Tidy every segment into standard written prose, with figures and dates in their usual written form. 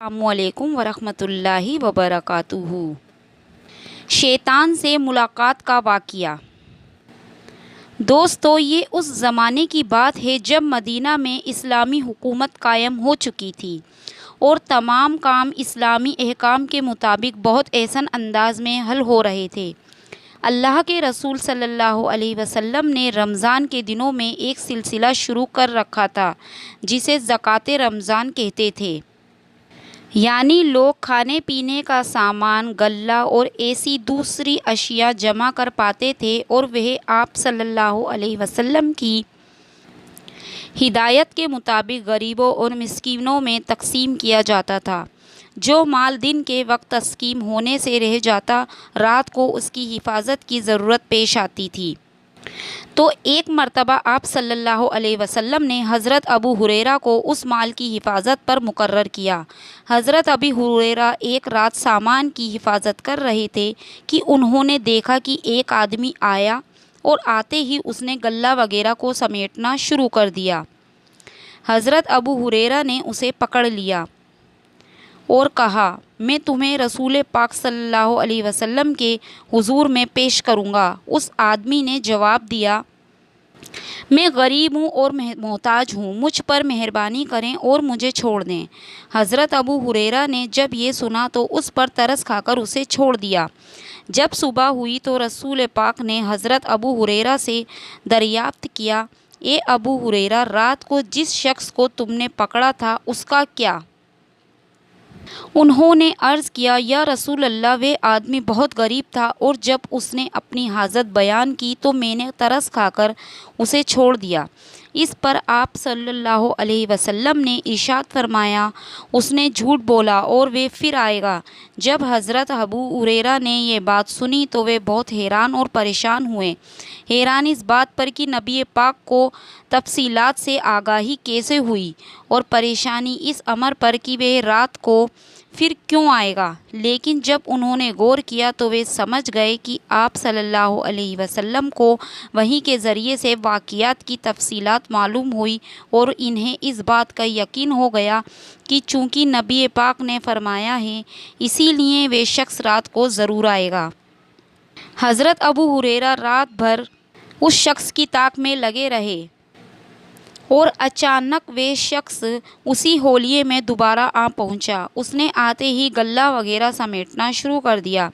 السلام علیکم ورحمۃ اللہ وبرکاتہ۔ شیطان سے ملاقات کا واقعہ۔ دوستو، یہ اس زمانے کی بات ہے جب مدینہ میں اسلامی حکومت قائم ہو چکی تھی اور تمام کام اسلامی احکام کے مطابق بہت احسن انداز میں حل ہو رہے تھے۔ اللہ کے رسول صلی اللہ علیہ وسلم نے رمضان کے دنوں میں ایک سلسلہ شروع کر رکھا تھا جسے زکوٰۃ رمضان کہتے تھے، یعنی لوگ کھانے پینے کا سامان، غلہ اور ایسی دوسری اشیاء جمع کر پاتے تھے اور وہ آپ صلی اللہ علیہ وسلم کی ہدایت کے مطابق غریبوں اور مسکینوں میں تقسیم کیا جاتا تھا۔ جو مال دن کے وقت تقسیم ہونے سے رہ جاتا، رات کو اس کی حفاظت کی ضرورت پیش آتی تھی۔ تو ایک مرتبہ آپ صلی اللہ علیہ وسلم نے حضرت ابو ہریرہ کو اس مال کی حفاظت پر مقرر کیا۔ حضرت ابو ہریرہ ایک رات سامان کی حفاظت کر رہے تھے کہ انہوں نے دیکھا کہ ایک آدمی آیا اور آتے ہی اس نے غلہ وغیرہ کو سمیٹنا شروع کر دیا۔ حضرت ابو ہریرہ نے اسے پکڑ لیا اور کہا، میں تمہیں رسول پاک صلی اللہ علیہ وسلم کے حضور میں پیش کروں گا۔ اس آدمی نے جواب دیا، میں غریب ہوں اور محتاج ہوں، مجھ پر مہربانی کریں اور مجھے چھوڑ دیں۔ حضرت ابو ہریرہ نے جب یہ سنا تو اس پر ترس کھا کر اسے چھوڑ دیا۔ جب صبح ہوئی تو رسول پاک نے حضرت ابو ہریرہ سے دریافت کیا، اے ابو ہریرہ، رات کو جس شخص کو تم نے پکڑا تھا اس کا کیا؟ انہوں نے عرض کیا، یا رسول اللہ، وہ آدمی بہت غریب تھا اور جب اس نے اپنی حاجت بیان کی تو میں نے ترس کھا کر اسے چھوڑ دیا۔ اس پر آپ صلی اللہ علیہ وسلم نے ارشاد فرمایا، اس نے جھوٹ بولا اور وہ پھر آئے گا۔ جب حضرت ابو ہریرہ نے یہ بات سنی تو وہ بہت حیران اور پریشان ہوئے۔ حیران اس بات پر کہ نبی پاک کو تفصیلات سے آگاہی کیسے ہوئی، اور پریشانی اس امر پر کہ وہ رات کو پھر کیوں آئے گا۔ لیکن جب انہوں نے غور کیا تو وہ سمجھ گئے کہ آپ صلی اللہ علیہ وسلم کو وحی کے ذریعے سے واقعات کی تفصیلات معلوم ہوئی اور انہیں اس بات کا یقین ہو گیا کہ چونکہ نبی پاک نے فرمایا ہے، اسی لیے وہ شخص رات کو ضرور آئے گا۔ حضرت ابو ہریرہ رات بھر اس شخص کی تاک میں لگے رہے اور اچانک وہ شخص اسی ہولیے میں دوبارہ آ پہنچا۔ اس نے آتے ہی غلہ وغیرہ سمیٹنا شروع کر دیا۔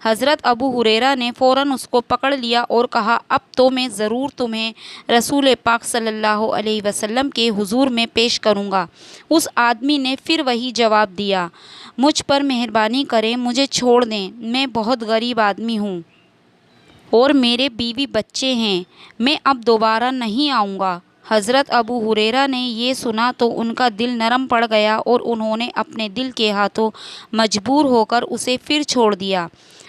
حضرت ابو ہریرہ نے فوراً اس کو پکڑ لیا اور کہا، اب تو میں ضرور تمہیں رسول پاک صلی اللہ علیہ وسلم کے حضور میں پیش کروں گا۔ اس آدمی نے پھر وہی جواب دیا، مجھ پر مہربانی کریں، مجھے چھوڑ دیں، میں بہت غریب آدمی ہوں اور میرے بیوی بچے ہیں، میں اب دوبارہ نہیں آؤں گا۔ حضرت ابو ہریرہ نے یہ سنا تو ان کا دل نرم پڑ گیا اور انہوں نے اپنے دل کے ہاتھوں مجبور ہو کر اسے پھر چھوڑ دیا۔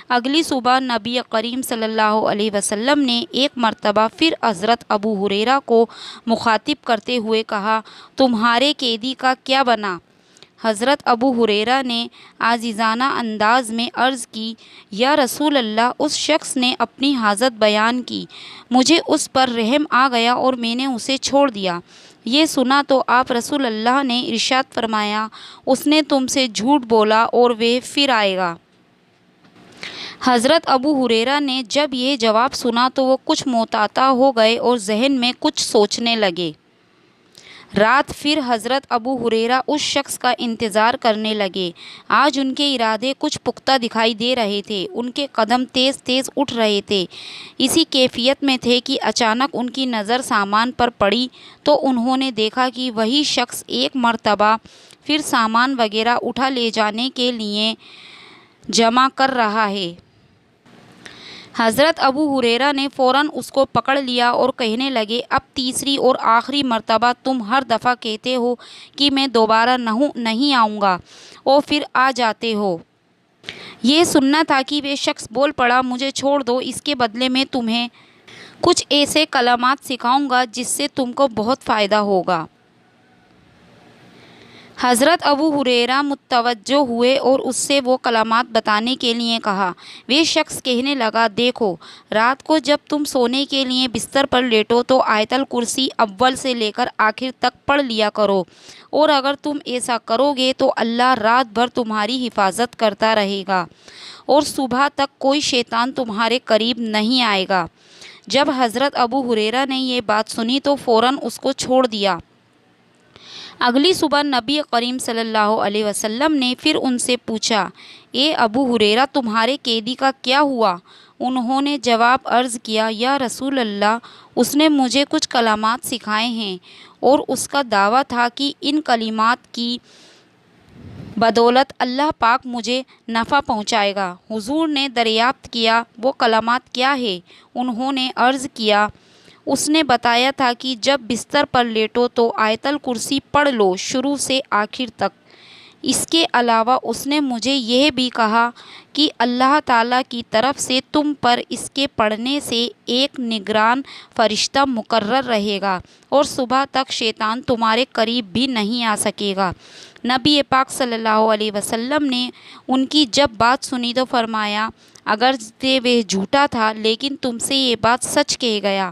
اگلی صبح نبی کریم صلی اللہ علیہ وسلم نے ایک مرتبہ پھر حضرت ابو ہریرہ کو مخاطب کرتے ہوئے کہا، تمہارے قیدی کا کیا بنا؟ حضرت ابو ہریرہ نے عاجزانہ انداز میں عرض کی، یا رسول اللہ، اس شخص نے اپنی حاجت بیان کی، مجھے اس پر رحم آ گیا اور میں نے اسے چھوڑ دیا۔ یہ سنا تو آپ رسول اللہ نے ارشاد فرمایا، اس نے تم سے جھوٹ بولا اور وہ پھر آئے گا۔ حضرت ابو ہریرہ نے جب یہ جواب سنا تو وہ کچھ محتاط ہو گئے اور ذہن میں کچھ سوچنے لگے۔ رات پھر حضرت ابو ہریرہ اس شخص کا انتظار کرنے لگے۔ آج ان کے ارادے کچھ پختہ دکھائی دے رہے تھے، ان کے قدم تیز تیز اٹھ رہے تھے، اسی کیفیت میں تھے کہ اچانک ان کی نظر سامان پر پڑی تو انہوں نے دیکھا کہ وہی شخص ایک مرتبہ پھر سامان وغیرہ اٹھا لے جانے کے لیے جمع کر رہا ہے۔ حضرت ابو ہریرہ نے فوراً اس کو پکڑ لیا اور کہنے لگے، اب تیسری اور آخری مرتبہ تم ہر دفعہ کہتے ہو کہ میں دوبارہ نہیں آؤں گا اور پھر آ جاتے ہو۔ یہ سننا تھا کہ وہ شخص بول پڑا، مجھے چھوڑ دو، اس کے بدلے میں تمہیں کچھ ایسے کلمات سکھاؤں گا جس سے تم کو بہت فائدہ ہوگا۔ حضرت ابو ہریرہ متوجہ ہوئے اور اس سے وہ کلمات بتانے کے لیے کہا۔ وہ شخص کہنے لگا، دیکھو، رات کو جب تم سونے کے لیے بستر پر لیٹو تو آیت الکرسی اول سے لے کر آخر تک پڑھ لیا کرو، اور اگر تم ایسا کرو گے تو اللہ رات بھر تمہاری حفاظت کرتا رہے گا اور صبح تک کوئی شیطان تمہارے قریب نہیں آئے گا۔ جب حضرت ابو ہریرہ نے یہ بات سنی تو فوراً اس کو چھوڑ دیا۔ اگلی صبح نبی کریم صلی اللہ علیہ وسلم نے پھر ان سے پوچھا، اے ابو ہریرہ، تمہارے قیدی کا کیا ہوا؟ انہوں نے جواب عرض کیا، یا رسول اللہ، اس نے مجھے کچھ کلمات سکھائے ہیں اور اس کا دعویٰ تھا کہ ان کلمات کی بدولت اللہ پاک مجھے نفع پہنچائے گا۔ حضور نے دریافت کیا، وہ کلمات کیا ہے؟ انہوں نے عرض کیا، اس نے بتایا تھا کہ جب بستر پر لیٹو تو آیت الکرسی پڑھ لو شروع سے آخر تک۔ اس کے علاوہ اس نے مجھے یہ بھی کہا کہ اللہ تعالیٰ کی طرف سے تم پر اس کے پڑھنے سے ایک نگران فرشتہ مقرر رہے گا اور صبح تک شیطان تمہارے قریب بھی نہیں آ سکے گا۔ نبی پاک صلی اللہ علیہ وسلم نے ان کی جب بات سنی تو فرمایا، اگرچہ وہ جھوٹا تھا لیکن تم سے یہ بات سچ کہہ گیا۔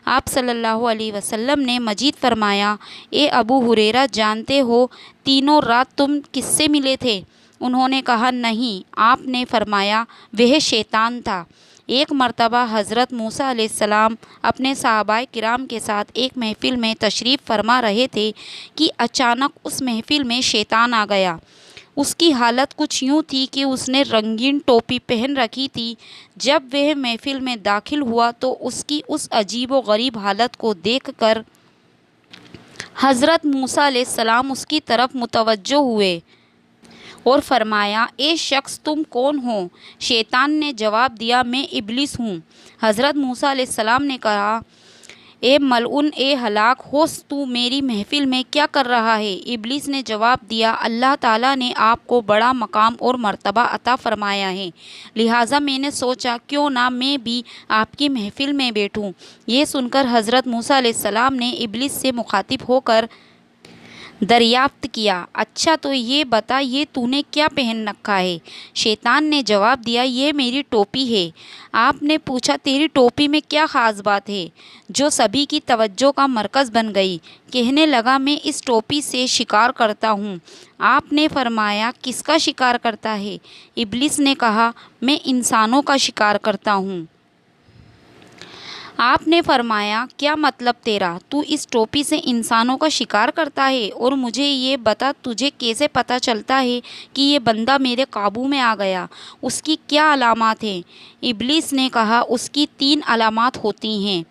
آپ صلی اللہ علیہ وسلم نے مزید فرمایا، اے ابو ہریرہ، جانتے ہو تینوں رات تم کس سے ملے تھے؟ انہوں نے کہا، نہیں۔ آپ نے فرمایا، وہ شیطان تھا۔ ایک مرتبہ حضرت موسیٰ علیہ السلام اپنے صحابہ کرام کے ساتھ ایک محفل میں تشریف فرما رہے تھے کہ اچانک اس محفل میں شیطان آ گیا۔ اس کی حالت کچھ یوں تھی کہ اس نے رنگین ٹوپی پہن رکھی تھی۔ جب وہ محفل میں داخل ہوا تو اس کی اس عجیب و غریب حالت کو دیکھ کر حضرت موسیٰ علیہ السلام اس کی طرف متوجہ ہوئے اور فرمایا، اے شخص، تم کون ہو؟ شیطان نے جواب دیا، میں ابلیس ہوں۔ حضرت موسیٰ علیہ السلام نے کہا، اے ملعون، اے ہلاک ہوش، تو میری محفل میں کیا کر رہا ہے؟ ابلیس نے جواب دیا، اللہ تعالیٰ نے آپ کو بڑا مقام اور مرتبہ عطا فرمایا ہے، لہٰذا میں نے سوچا کیوں نہ میں بھی آپ کی محفل میں بیٹھوں۔ یہ سن کر حضرت موسیٰ علیہ السلام نے ابلیس سے مخاطب ہو کر دریافت کیا، اچھا تو یہ بتا، یہ تو نے کیا پہن رکھا ہے؟ شیطان نے جواب دیا، یہ میری ٹوپی ہے۔ آپ نے پوچھا، تیری ٹوپی میں کیا خاص بات ہے جو سبھی کی توجہ کا مرکز بن گئی؟ کہنے لگا، میں اس ٹوپی سے شکار کرتا ہوں۔ آپ نے فرمایا، کس کا شکار کرتا ہے؟ ابلیس نے کہا، میں انسانوں کا شکار کرتا ہوں۔ آپ نے فرمایا، کیا مطلب تیرا؟ تو اس ٹوپی سے انسانوں کا شکار کرتا ہے، اور مجھے یہ بتا، تجھے کیسے پتہ چلتا ہے کہ یہ بندہ میرے قابو میں آ گیا؟ اس کی کیا علامات ہیں؟ ابلیس نے کہا، اس کی 3 علامات ہوتی ہیں۔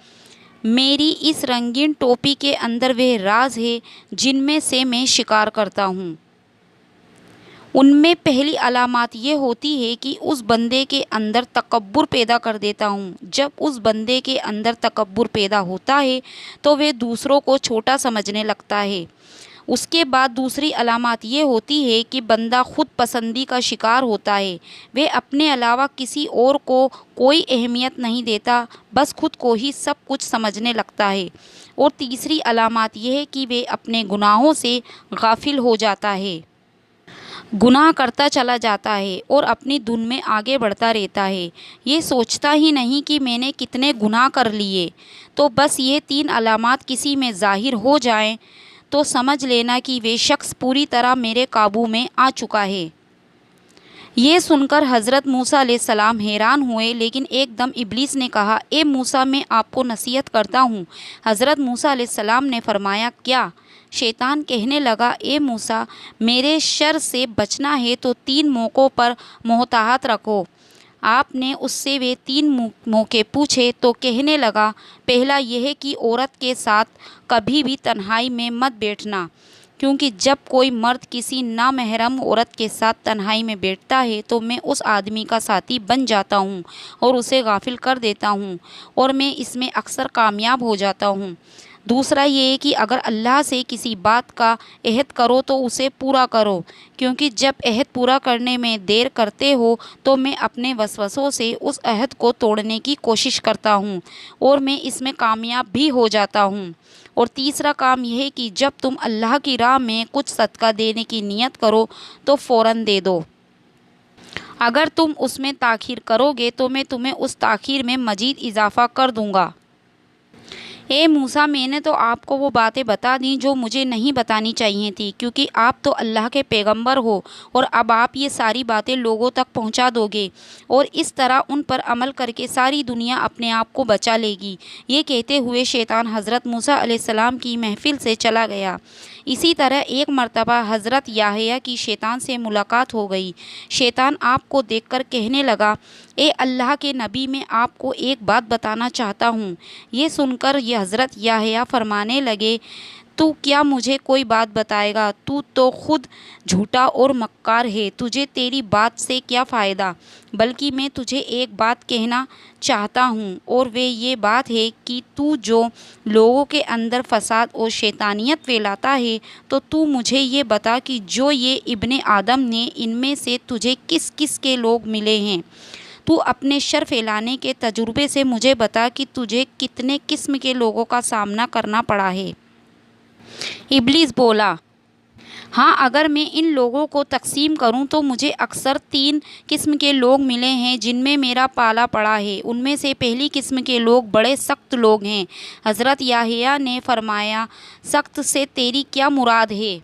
میری اس رنگین ٹوپی کے اندر وہ راز ہے جن میں سے میں شکار کرتا ہوں۔ ان میں پہلی علامات یہ ہوتی ہے کہ اس بندے کے اندر تکبر پیدا کر دیتا ہوں۔ جب اس بندے کے اندر تکبر پیدا ہوتا ہے تو وہ دوسروں کو چھوٹا سمجھنے لگتا ہے۔ اس کے بعد دوسری علامات یہ ہوتی ہے کہ بندہ خود پسندی کا شکار ہوتا ہے، وہ اپنے علاوہ کسی اور کو کوئی اہمیت نہیں دیتا، بس خود کو ہی سب کچھ سمجھنے لگتا ہے۔ اور تیسری علامات یہ ہے کہ وہ اپنے گناہوں سے غافل ہو جاتا ہے، گناہ کرتا چلا جاتا ہے اور اپنی دھن میں آگے بڑھتا رہتا ہے، یہ سوچتا ہی نہیں کہ میں نے کتنے گناہ کر لیے۔ تو بس یہ 3 علامات کسی میں ظاہر ہو جائیں تو سمجھ لینا کہ وہ شخص پوری طرح میرے قابو میں آ چکا ہے۔ یہ سن کر حضرت موسیٰ علیہ السلام حیران ہوئے، لیکن ایک دم ابلیس نے کہا، اے موسیٰ، میں آپ کو نصیحت کرتا ہوں۔ حضرت موسیٰ علیہ السلام نے فرمایا، کیا؟ شیطان کہنے لگا، اے موسیٰ، میرے شر سے بچنا ہے تو 3 موقعوں پر محتاط رکھو۔ آپ نے اس سے وہ 3 موقع پوچھے تو کہنے لگا، پہلا یہ ہے کہ عورت کے ساتھ کبھی بھی تنہائی میں مت بیٹھنا، کیونکہ جب کوئی مرد کسی نامحرم عورت کے ساتھ تنہائی میں بیٹھتا ہے تو میں اس آدمی کا ساتھی بن جاتا ہوں اور اسے غافل کر دیتا ہوں، اور میں اس میں اکثر کامیاب ہو جاتا ہوں۔ دوسرا یہ ہے کہ اگر اللہ سے کسی بات کا عہد کرو تو اسے پورا کرو، کیونکہ جب عہد پورا کرنے میں دیر کرتے ہو تو میں اپنے وسوسوں سے اس عہد کو توڑنے کی کوشش کرتا ہوں اور میں اس میں کامیاب بھی ہو جاتا ہوں۔ اور تیسرا کام یہ ہے کہ جب تم اللہ کی راہ میں کچھ صدقہ دینے کی نیت کرو تو فوراً دے دو، اگر تم اس میں تاخیر کرو گے تو میں تمہیں اس تاخیر میں مزید اضافہ کر دوں گا۔ اے موسیٰ، میں نے تو آپ کو وہ باتیں بتا دیں جو مجھے نہیں بتانی چاہیے تھیں، کیونکہ آپ تو اللہ کے پیغمبر ہو، اور اب آپ یہ ساری باتیں لوگوں تک پہنچا دو گے، اور اس طرح ان پر عمل کر کے ساری دنیا اپنے آپ کو بچا لے گی۔ یہ کہتے ہوئے شیطان حضرت موسیٰ علیہ السلام کی محفل سے چلا گیا۔ اسی طرح ایک مرتبہ حضرت یحییٰ کی شیطان سے ملاقات ہو گئی۔ شیطان آپ کو دیکھ کر کہنے لگا، اے اللہ کے نبی، میں آپ کو ایک بات بتانا چاہتا ہوں۔ یہ سن کر یہ حضرت یحییٰ فرمانے لگے، تو کیا مجھے کوئی بات بتائے گا؟ تو خود جھوٹا اور مکار ہے، تجھے تیری بات سے کیا فائدہ؟ بلکہ میں تجھے ایک بات کہنا چاہتا ہوں، اور وہ یہ بات ہے کہ تو جو لوگوں کے اندر فساد اور شیطانیت پھیلاتا ہے، تو مجھے یہ بتا کہ جو یہ ابن آدم نے، ان میں سے تجھے کس کس کے لوگ ملے ہیں؟ تو اپنے شر پھیلانے کے تجربے سے مجھے بتا کہ تجھے کتنے قسم کے لوگوں کا سامنا کرنا پڑا ہے۔ ابلیس بولا، ہاں، اگر میں ان لوگوں کو تقسیم کروں تو مجھے اکثر 3 قسم کے لوگ ملے ہیں جن میں میرا پالا پڑا ہے۔ ان میں سے پہلی قسم کے لوگ بڑے سخت لوگ ہیں۔ حضرت یحییٰ نے فرمایا، سخت سے تیری کیا مراد ہے؟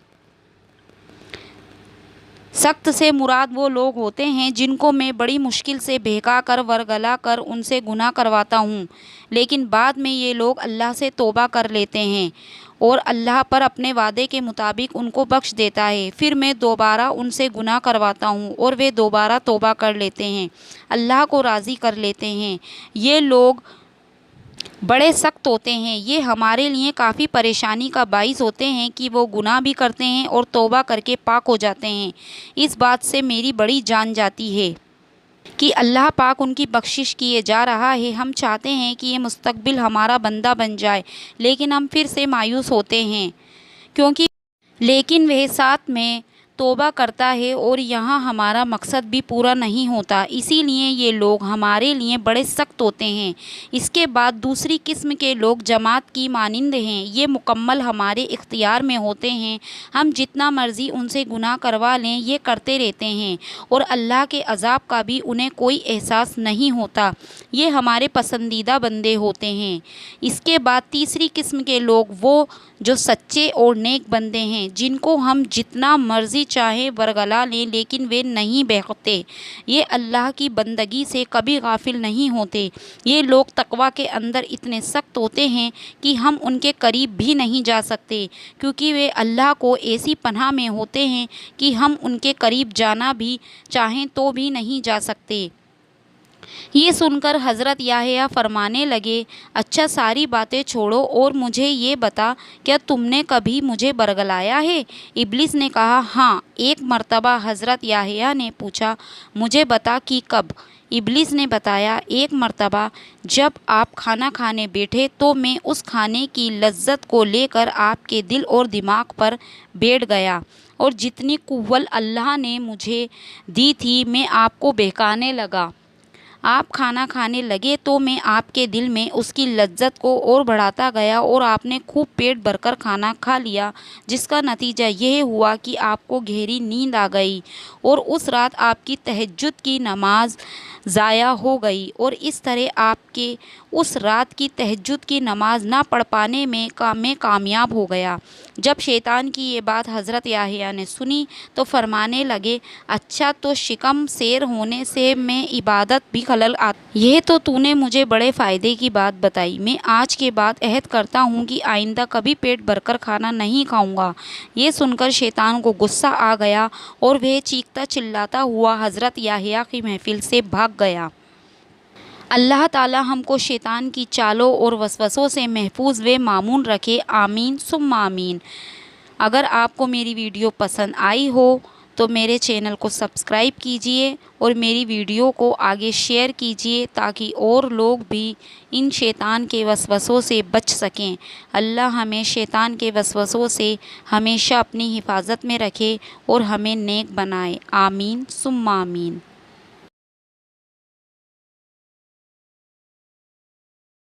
سخت سے مراد وہ لوگ ہوتے ہیں جن کو میں بڑی مشکل سے بہکا کر ورگلا کر ان سے گناہ کرواتا ہوں، لیکن بعد میں یہ لوگ اللہ سے توبہ کر لیتے ہیں اور اللہ پر اپنے وعدے کے مطابق ان کو بخش دیتا ہے۔ پھر میں دوبارہ ان سے گناہ کرواتا ہوں اور وہ دوبارہ توبہ کر لیتے ہیں، اللہ کو راضی کر لیتے ہیں۔ یہ لوگ بڑے سخت ہوتے ہیں، یہ ہمارے لیے کافی پریشانی کا باعث ہوتے ہیں کہ وہ گناہ بھی کرتے ہیں اور توبہ کر کے پاک ہو جاتے ہیں۔ اس بات سے میری بڑی جان جاتی ہے کہ اللہ پاک ان کی بخشش کیے جا رہا ہے۔ ہم چاہتے ہیں کہ یہ مستقبل ہمارا بندہ بن جائے، لیکن ہم پھر سے مایوس ہوتے ہیں لیکن وہ ساتھ میں توبہ کرتا ہے اور یہاں ہمارا مقصد بھی پورا نہیں ہوتا، اسی لیے یہ لوگ ہمارے لیے بڑے سخت ہوتے ہیں۔ اس کے بعد دوسری قسم کے لوگ جماعت کی مانند ہیں، یہ مکمل ہمارے اختیار میں ہوتے ہیں، ہم جتنا مرضی ان سے گناہ کروا لیں یہ کرتے رہتے ہیں اور اللہ کے عذاب کا بھی انہیں کوئی احساس نہیں ہوتا، یہ ہمارے پسندیدہ بندے ہوتے ہیں۔ اس کے بعد تیسری قسم کے لوگ وہ جو سچے اور نیک بندے ہیں، جن کو ہم جتنا مرضی چاہے ورگلا لیں لیکن وہ نہیں بہکتے، یہ اللہ کی بندگی سے کبھی غافل نہیں ہوتے۔ یہ لوگ تقویٰ کے اندر اتنے سخت ہوتے ہیں کہ ہم ان کے قریب بھی نہیں جا سکتے، کیونکہ وہ اللہ کو ایسی پناہ میں ہوتے ہیں کہ ہم ان کے قریب جانا بھی چاہیں تو بھی نہیں جا سکتے۔ یہ سن کر حضرت یحییٰ فرمانے لگے، اچھا، ساری باتیں چھوڑو اور مجھے یہ بتا، کیا تم نے کبھی مجھے برگلایا ہے؟ ابلیس نے کہا، ہاں، ایک مرتبہ۔ حضرت یحییٰ نے پوچھا، مجھے بتا کہ کب؟ ابلیس نے بتایا، ایک مرتبہ جب آپ کھانا کھانے بیٹھے تو میں اس کھانے کی لذت کو لے کر آپ کے دل اور دماغ پر بیٹھ گیا، اور جتنی قوت اللہ نے مجھے دی تھی میں آپ کو بہکانے لگا۔ آپ کھانا کھانے لگے تو میں آپ کے دل میں اس کی لذت کو اور بڑھاتا گیا اور آپ نے خوب پیٹ بھر کر کھانا کھا لیا، جس کا نتیجہ یہ ہوا کہ آپ کو گہری نیند آ گئی اور اس رات آپ کی تہجد کی نماز ضائع ہو گئی، اور اس طرح آپ کے اس رات کی تہجد کی نماز نہ پڑھ پانے میں کامیاب ہو گیا۔ جب شیطان کی یہ بات حضرت یحییٰ نے سنی تو فرمانے لگے، اچھا، تو شکم سیر ہونے سے میں عبادت بھی خلل آتا؟ یہ تو نے مجھے بڑے فائدے کی بات بتائی، میں آج کے بعد عہد کرتا ہوں کہ آئندہ کبھی پیٹ بھر کر کھانا نہیں کھاؤں گا۔ یہ سن کر شیطان کو غصہ آ گیا اور وہ چیختا چلاتا ہوا حضرت یحییٰ کی محفل سے بھاگ گیا۔ اللہ تعالی ہم کو شیطان کی چالوں اور وسوسوں سے محفوظ و مامون رکھے، آمین ثم آمین۔ اگر آپ کو میری ویڈیو پسند آئی ہو تو میرے چینل کو سبسکرائب کیجئے اور میری ویڈیو کو آگے شیئر کیجئے تاکہ اور لوگ بھی ان شیطان کے وسوسوں سے بچ سکیں۔ اللہ ہمیں شیطان کے وسوسوں سے ہمیشہ اپنی حفاظت میں رکھے اور ہمیں نیک بنائے، آمین ثم آمین۔